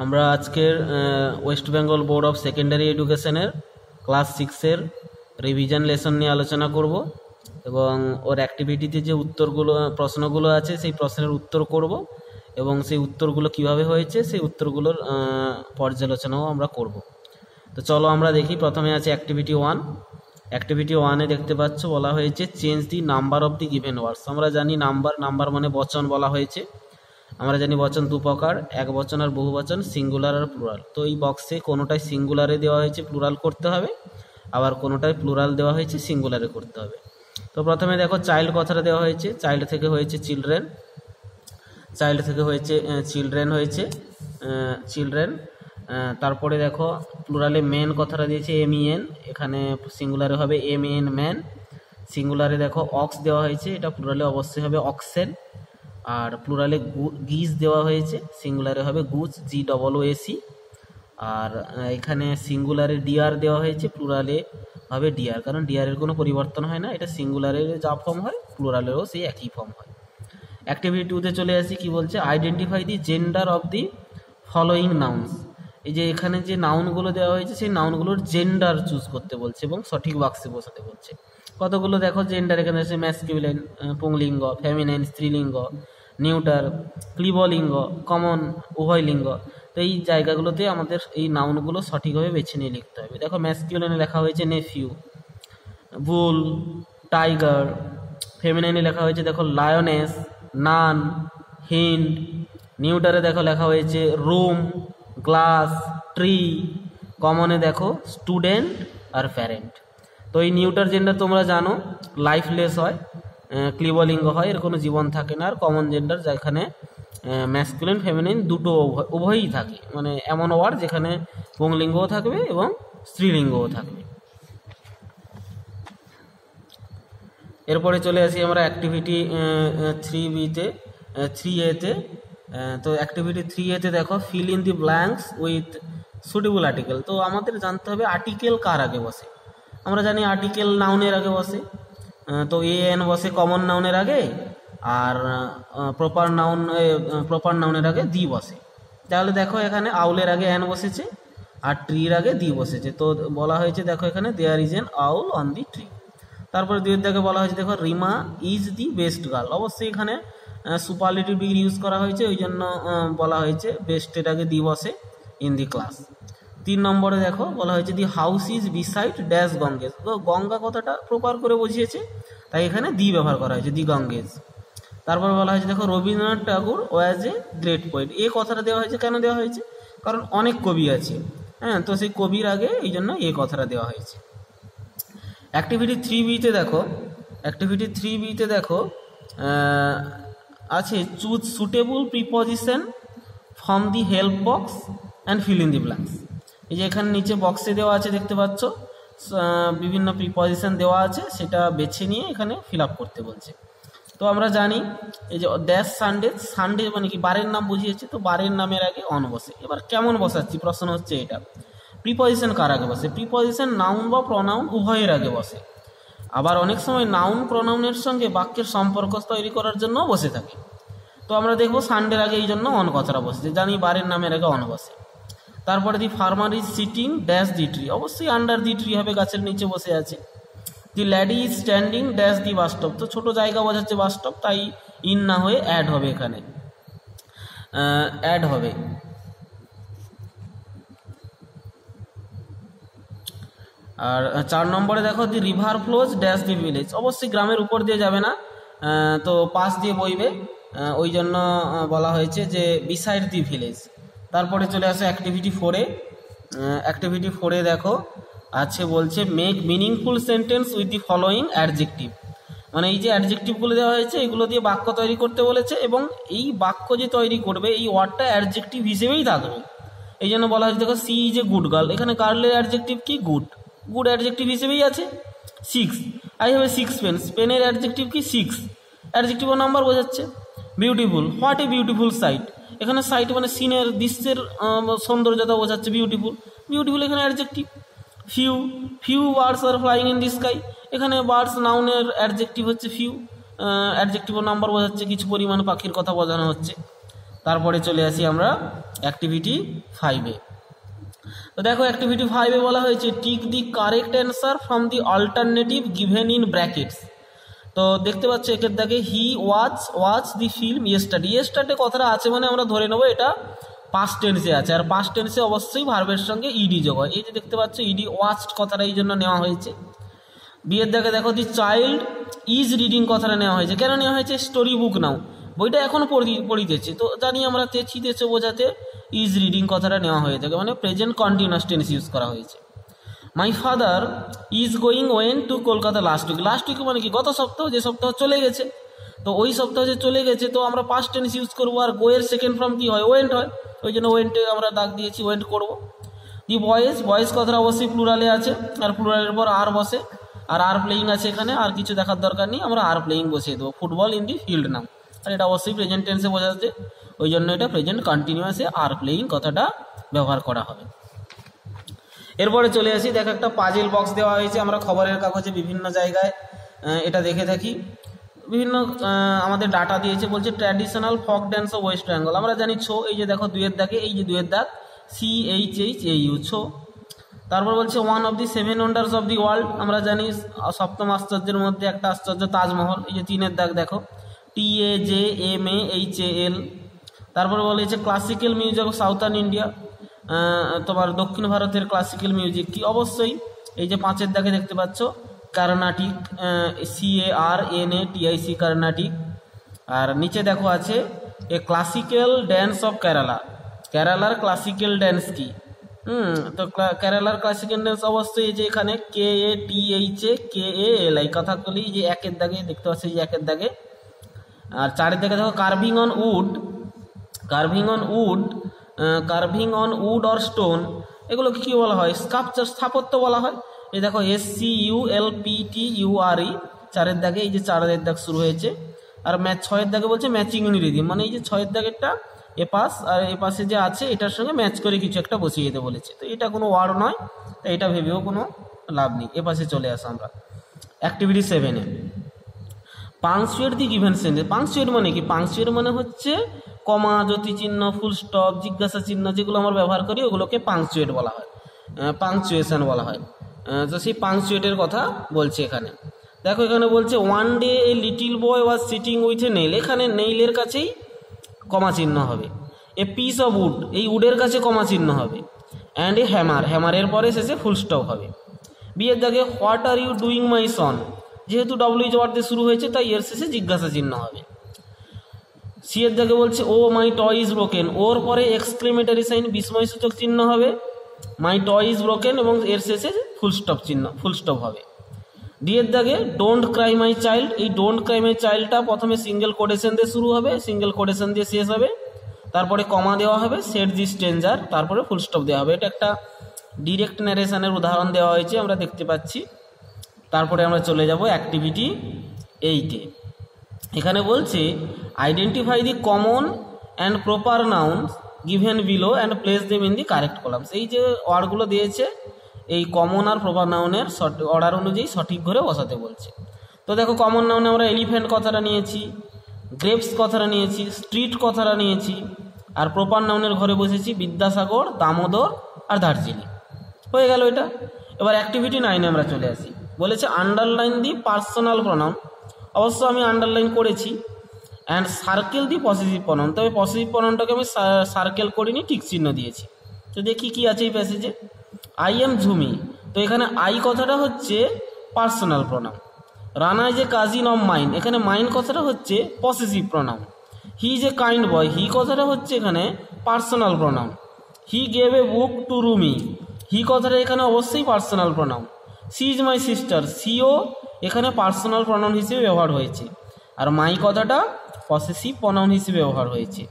আমরা আজকের West Bengal board of secondary এডুকেশনের ক্লাস 6-এর রিভিশন লেসন নিয়ে আলোচনা করব এবং ওর অ্যাক্টিভিটিতে যে উত্তরগুলো প্রশ্নগুলো আছে সেই প্রশ্নের উত্তর করব এবং সেই উত্তরগুলো কিভাবে হয়েছে সেই উত্তরগুলোর পর্যালোচনাও আমরা করব। তো চলো আমরা দেখি। প্রথমে আছে অ্যাক্টিভিটি 1। অ্যাক্টিভিটি 1-এ দেখতে পাচ্ছ বলা হয়েছে change the number of the given words. আমরা জানি নাম্বার মানে বচন বলা হয়েছে। আমরা জানি বচন দু প্রকার, এক বচন আর বহু বচন, সিঙ্গুলার আর প্লুরাল। তো এই বক্সে কোনোটায় সিঙ্গুলারে দেওয়া হয়েছে প্লুরাল করতে হবে, আবার কোনোটায় প্লুরাল দেওয়া হয়েছে সিঙ্গুলারে করতে হবে। তো প্রথমে দেখো চাইল্ড কথাটা দেওয়া হয়েছে, চাইল্ড থেকে হয়েছে চিলড্রেন, চাইল্ড থেকে হয়েছে চিলড্রেন হয়েছে চিলড্রেন। তারপরে দেখো প্লুরালে মেন কথাটা দিয়েছে MEN, এখানে সিঙ্গুলারে হবে MAN ম্যান। সিঙ্গুলারে দেখো অক্স দেওয়া হয়েছে, এটা প্লুরালে অবশ্যই হবে অক্সেন। আর প্লুরালে গিজ দেওয়া হয়েছে, সিঙ্গুলারে হবে গুজ GOOC। আর এখানে সিঙ্গুলারে ডিয়ার দেওয়া হয়েছে, প্লুরালে হবে ডিয়ার, কারণ ডিয়ারের কোনো পরিবর্তন হয় না, এটা সিঙ্গুলারের যা ফর্ম হয় প্লুরালেরও সেই একই ফর্ম হয়। অ্যাক্টিভিটি 2-তে চলে আসি, কি বলছে identify the gender of the following nouns. এই যে এখানে যে নাউনগুলো দেওয়া হয়েছে সেই নাউনগুলোর জেন্ডার চুজ করতে বলছে এবং সঠিক বাক্সে বসাতে বলছে। কতগুলো দেখো জেন্ডার এখানে আছে, ম্যাসকিউলিন পুংলিঙ্গ, ফেমিনাইন স্ত্রীলিঙ্গ, নিউটার ক্লিবলিঙ্গ, কমন উভয় লিঙ্গ। তো এই জায়গাগুলোতে আমাদের এই নাউনগুলো সঠিকভাবে বেছে নিয়ে লিখতে হবে। দেখো ম্যাসকিউলিনে লেখা হয়েছে নেফিউ, বুল, টাইগার। ফেমিনাইনে লেখা হয়েছে দেখো লায়নেস, নান, হিন্ড। নিউটারে দেখো লেখা হয়েছে রুম, গ্লাস, ট্রি। কমনে দেখো স্টুডেন্ট আর প্যারেন্ট। তো এই নিউটার জেন্ডার তোমরা জানো লাইফলেস হয়, ক্লিবলিঙ্গ হয়, এর কোনো জীবন থাকে না। আর কমন জেন্ডার যেখানে ম্যাসকুলিন ফেমিনিন দুটো উভয়ই থাকে, মানে এমন ওয়ার্ড যেখানে পুংলিঙ্গও থাকবে এবং স্ত্রীলিঙ্গও থাকবে। এরপরে চলে আসি আমরা অ্যাক্টিভিটি 3B-তে 3A-তে। তো অ্যাক্টিভিটি 3A-তে দেখো fill in the blanks with suitable article. তো আমাদের জানতে হবে আর্টিকেল কার আগে বসে। আমরা জানি আর্টিকেল নাউনের আগে বসে, তো AN বসে কমন নাউনের আগে, আর প্রপার নাউনের আগে দি বসে। তাহলে দেখো এখানে আউলের আগে অ্যান বসেছে আর ট্রির আগে দি বসেছে। তো বলা হয়েছে দেখো এখানে there is an owl on the tree. তারপরে দুইয়ের দাগে বলা হয়েছে দেখো Rima is the best girl. অবশ্যই এখানে সুপারলেটিভ ডিগ্রি ইউজ করা হয়েছে, ওই জন্য বলা হয়েছে বেস্টের আগে দি বসে ইন দি ক্লাস। 3 নম্বরে দেখো বলা হয়েছে the house is beside dash Ganges. তো গঙ্গা কথাটা প্রপার করে বুঝিয়েছে, তাই এখানে দি ব্যবহার করা হয়েছে, দি গঙ্গেজ। তারপর বলা হয়েছে দেখো রবীন্দ্রনাথ ঠাকুর ওয়াজ এ গ্রেট পোয়েট। এই কথাটা দেওয়া হয়েছে, কেন দেওয়া হয়েছে? কারণ অনেক কবি আছে, হ্যাঁ, তো সেই কবির আগে এই জন্য এই কথাটা দেওয়া হয়েছে। অ্যাক্টিভিটি 3B-তে দেখো আছে choose suitable preposition from the help box and fill in the blanks. এই যে এখানে নিচে বক্সে দেওয়া আছে দেখতে পাচ্ছ, বিভিন্ন প্রিপজিশন দেওয়া আছে, সেটা বেছে নিয়ে এখানে ফিল আপ করতে বলছে। তো আমরা জানি এই যে ড্যাশ সানডে, সানডে মানে কি বারের নাম বুঝিয়েছে, তো বারের নামের আগে অন বসে। এবার কেমন বসাচ্ছি প্রশ্ন হচ্ছে এটা, প্রিপজিশন কার আগে বসে? প্রিপজিশন নাউন বা প্রনাউন উভয়ের আগে বসে। আবার অনেক সময় নাউন প্রনাউনের সঙ্গে বাক্যের সম্পর্ক তৈরি করার জন্য বসে থাকে। তো আমরা দেখবো সানডের আগে এই জন্য অন কথাটা বসেছে, জানি বারের নামের আগে অন বসে। তারপরে the farmer is sitting dash the tree, অবশ্যই আন্ডার দি ট্রি হবে, গাছের নিচে বসে আছে। The lady is standing dash the bus stop, তো ছোটো জায়গা বোঝাচ্ছে বাস স্টপ, তাই ইন না হয়ে অ্যাড হবে, এখানে অ্যাড হবে। আর 4 নম্বরে দেখো the river flows dash the village, অবশ্যই গ্রামের উপর দিয়ে যাবে না, তো পাশ দিয়ে বইবে, ওই জন্য বলা হয়েছে যে বিসাইড দি ভিলেজ। তারপরে চলে আসে অ্যাক্টিভিটি 4-এ। অ্যাক্টিভিটি 4-এ দেখো আছে বলছে make meaningful sentence with the following adjective. মানে এই যে অ্যাডজেক্টিভগুলো দেওয়া হয়েছে এগুলো দিয়ে বাক্য তৈরি করতে বলেছে, এবং এই বাক্য যে তৈরি করবে এই ওয়ার্ডটা অ্যাডজেক্টিভ হিসেবেই থাকবে। এই জন্য বলা হয়েছে দেখো she is a good girl, এখানে গার্লের অ্যাডজেক্টিভ কি? গুড, গুড অ্যাডজেক্টিভ হিসেবেই আছে। 6 আই হ্যাভ এ 6 পেন্স, পেনের অ্যাডজেক্টিভ কি? 6, অ্যাডজেক্টিভ ও নাম্বার বোঝাচ্ছে। Beautiful, what a beautiful sight, এখানে সাইট মানে সিনের দৃশ্যের সৌন্দর্যতা বোঝাচ্ছে বিউটিফুল, বিউটিফুল এখানে adjective. Few birds are flying in the sky, এখানে বার্ডস নাউনের অ্যাডজেক্টিভ হচ্ছে ফিউ, অ্যাডজেক্টিভ ও নাম্বার বোঝাচ্ছে, কিছু পরিমাণ পাখির কথা বোঝানো হচ্ছে। তারপরে চলে আসি আমরা অ্যাক্টিভিটি 5-এ। তো দেখো অ্যাক্টিভিটি 5-এ বলা হয়েছে tick the correct answer from the alternative given in brackets. তো দেখতে পাচ্ছ একের দাগে he watch the film yesterday. Yesterday কথাটা আছে মানে আমরা ধরে নেবো এটা পাস্ট টেন্সে আছে, আর পাস্ট টেন্সে অবশ্যই ভার্বের সঙ্গে ইডি যোগ হয়। এই যে দেখতে পাচ্ছ ইডি ওয়াচড কথাটা এই জন্য নেওয়া হয়েছে। বিয়ের দাগে দেখো দি চাইল্ড ইজ রিডিং কথাটা নেওয়া হয়েছে। কেন নেওয়া হয়েছে? স্টোরি বুক নাও, বইটা এখনও পড়িতেছে, তো জানি আমরা তেছে বোঝাতে ইজ রিডিং কথাটা নেওয়া হয়ে থাকে, মানে প্রেজেন্ট কন্টিনিউয়াস টেন্স ইউজ করা হয়েছে। My father is going when to Kolkata last week. Last week মানে কি? গত সপ্তাহ, যে সপ্তাহ চলে গেছে, তো ওই সপ্তাহ যে চলে গেছে তো আমরা পাস্ট টেন্স ইউজ করবো, আর গোয়ের সেকেন্ড ফর্ম কি হয়? ওয়েন্ট হয়, ওই জন্য ওয়েন্টে আমরা দাগ দিয়েছি, ওয়েন্ট করবো। দি বয়েজ কথাটা অবশ্যই প্লুরালে আছে, আর প্লুরালের পর আর বসে, আর আর প্লেয়িং আছে এখানে, আর কিছু দেখার দরকার নেই, আমরা আর প্লেয়িং বসিয়ে দেবো। ফুটবল ইন দি ফিল্ড নাম, আর এটা অবশ্যই প্রেজেন্ট টেন্সে বোঝাতে, ওই জন্য এটা প্রেজেন্ট কন্টিনিউয়াসে আর প্লেয়িং কথাটা ব্যবহার করা হবে। এরপরে চলে আসি, দেখো একটা পাজেল বক্স দেওয়া হয়েছে, আমরা খবরের কাগজে বিভিন্ন জায়গায় এটা দেখে থাকি, বিভিন্ন আমাদের ডাটা দিয়েছে, বলছে ট্র্যাডিশনাল ফক ড্যান্স অফ ওয়েস্ট বেঙ্গল। আমরা জানি ছো, এই যে দেখো দুয়ের দাগে, এই যে দুয়ের দাগ CHHAU ছো। তারপর বলছে one of the 7 wonders of the world. আমরা জানি 7ম আশ্চর্যের মধ্যে একটা আশ্চর্য তাজমহল, এই যে 3-এর দাগ দেখো TAJMAHAL। তারপরে বলেছে classical music of southern India, তোমার দক্ষিণ ভারতের ক্লাসিক্যাল মিউজিক কি? অবশ্যই এই যে 5-এর দাগে দেখতে পাচ্ছ কার্নাটিক, CARNATIC কার্নাটিক। আর নিচে দেখো আছে a classical dance of Kerala. কেরালার ক্লাসিক্যাল ড্যান্স কি? তো কেরালার ক্লাসিক্যাল ড্যান্স অবশ্যই এই যে এখানে KATHAKALI কথাগুলি যে 1-এর দাগে দেখতে পাচ্ছি, এই যে 1-এর দাগে। আর 4-এর দাগে দেখো carving on wood or stone, এগুলোকে কি বলা হয়? স্কাল্পচার, স্থাপত্য বলা হয়। এই দেখো SCULPTURE 4-এর দাগে, এই যে 4-এর দাগ শুরু হয়েছে। আর 6-এর দাগে বলছে ম্যাচিং ইন রিদিম, মানে এই যে 6-এর দাগেরটা এপাশ আর এপাশে যে আছে এটার সঙ্গে ম্যাচ করে কিছু একটা বসিয়ে দিতে বলেছে, তো এটা কোনো ওয়ার্ড নয়, তো এটা ভেবেও কোনো লাভ নেই। এপাশে চলে আসা আমরা অ্যাক্টিভিটি 7-এ punctuate the given sentence. Punctuate মানে কি? পাংচুয়েট মানে হচ্ছে কমা, জ্যোতি চিহ্ন, ফুল স্টপ, জিজ্ঞাসা চিহ্ন যেগুলো আমরা ব্যবহার করি ওগুলোকে পাংচুয়েট বলা হয়, পাংচুয়েশন বলা হয়। তো সেই পাংচুয়েটের কথা বলছে এখানে। দেখো এখানে বলছে one day a little boy was sitting with a nail, এখানে নেইলের কাছেই কমা চিহ্ন হবে। এ পিস অফ উড, এই উডের কাছে কমা চিহ্ন হবে। অ্যান্ড এ হ্যামার, হ্যামারের পরে শেষে ফুল স্টপ হবে। বিয়ের দাগে what are you doing my son, যেহেতু WH ওয়ার্ড দিয়ে শুরু হয়েছে তাই এর শেষে জিজ্ঞাসা চিহ্ন হবে। সিয়ের দাগে বলছে ও মাই টয় ইজ ব্রোকেন, ওর পরে এক্সক্লেমেটারি সাইন বিস্ময়সূচক চিহ্ন হবে, মাই টয় ইজ ব্রোকেন, এবং এর শেষে ফুল স্টপ হবে। ডিয়ের দাগে ডোন্ট ক্রাই মাই চাইল্ড, এই ডোন্ট ক্রাই মাই চাইল্ডটা প্রথমে সিঙ্গেল কোটেশন দিয়ে শুরু হবে, সিঙ্গেল কোটেশন দিয়ে শেষ হবে, তারপরে কমা দেওয়া হবে, সেট দি স্ট্রেঞ্জার, তারপরে ফুল স্টপ দেওয়া হবে। এটা একটা ডিরেক্ট ন্যারেশনের উদাহরণ দেওয়া হয়েছে, আমরা দেখতে পাচ্ছি। তারপরে আমরা চলে যাব অ্যাক্টিভিটি 8-এ। এখানে বলছে identify the common and proper nouns given below and place them in the correct columns. এই যে ওয়ার্ডগুলো দিয়েছে এই কমন আর প্রপার নাউনের অর্ডার অনুযায়ী সঠিক করে বসাতে বলছে। তো দেখো কমন নাউনে আমরা এলিফ্যান্ট কথাটা নিয়েছি, গ্রেপস কথাটা নিয়েছি, স্ট্রিট কথাটা নিয়েছি, আর প্রপার নাউনের ঘরে বসেছি বিদ্যাসাগর, দামোদর আর দার্জিলিং। হয়ে গেল এটা। এবার অ্যাক্টিভিটি 9-এ আমরা চলে আসি, বলেছে আন্ডারলাইন দি পার্সোনাল প্রনাউন। অবশ্য আমি আন্ডারলাইন করেছি। And circle the possessive pronoun, তবে পসেসিভ প্রনাউনটাকে আমি সার্কেল করিনি, টিক চিহ্ন দিয়েছি। তো দেখি কি আছে এই প্যাসেজে। আই এম ঝুমি, তো এখানে আই কথাটা হচ্ছে personal pronoun. Rana is a cousin of mine, এখানে মাইন কথাটা হচ্ছে possessive pronoun. He is a kind boy, he কথাটা হচ্ছে এখানে personal pronoun. He gave a book to Rumi, he কথাটা এখানে অবশ্যই personal pronoun. She is my sister, সিও এখানে পার্সোনাল প্রনাউন হিসেবে ব্যবহার হয়েছে, আর মাই কথাটা পসেসিভ প্রনাউন হিসেবে ব্যবহার হয়েছে।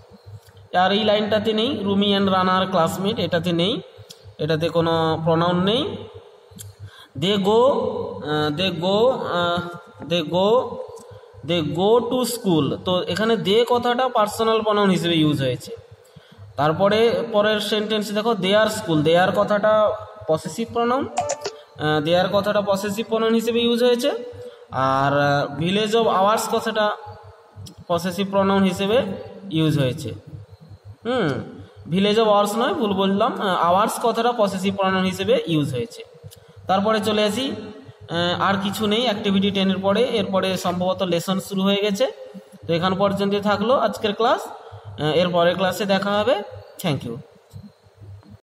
আর এই লাইনটাতে নেই রুমি অ্যান্ড রানার ক্লাসমেট, এটাতে নেই, এটাতে কোনো প্রনাউন নেই। দে গো টু স্কুল, তো এখানে দে কথাটা পার্সোনাল প্রনাউন হিসেবে ইউজ হয়েছে। তারপরে পরের সেন্টেন্সে দেখো দেয়ার স্কুল, দেয়ার কথাটা পসেসিভ প্রনাউন, দেয়ার কথাটা পসেসিভ প্রনাউন হিসেবে ইউজ হয়েছে। আর ভিলেজ অফ আওয়ার্স কথাটা পসেসিভ প্রনাউন হিসেবে ইউজ হয়েছে। ভিলেজ অফ আওয়ার্স নয়, ভুল বললাম, আওয়ার্স কথাটা পসেসিভ প্রনাউন হিসেবে ইউজ হয়েছে। তারপরে চলে আসি, আর কিছু নেই অ্যাক্টিভিটি 10-এর পরে, এরপরে সম্ভবত লেসন শুরু হয়ে গেছে। তো এখান পর্যন্ত থাকলো আজকের ক্লাস, এর পরের ক্লাসে দেখা হবে। Thank you.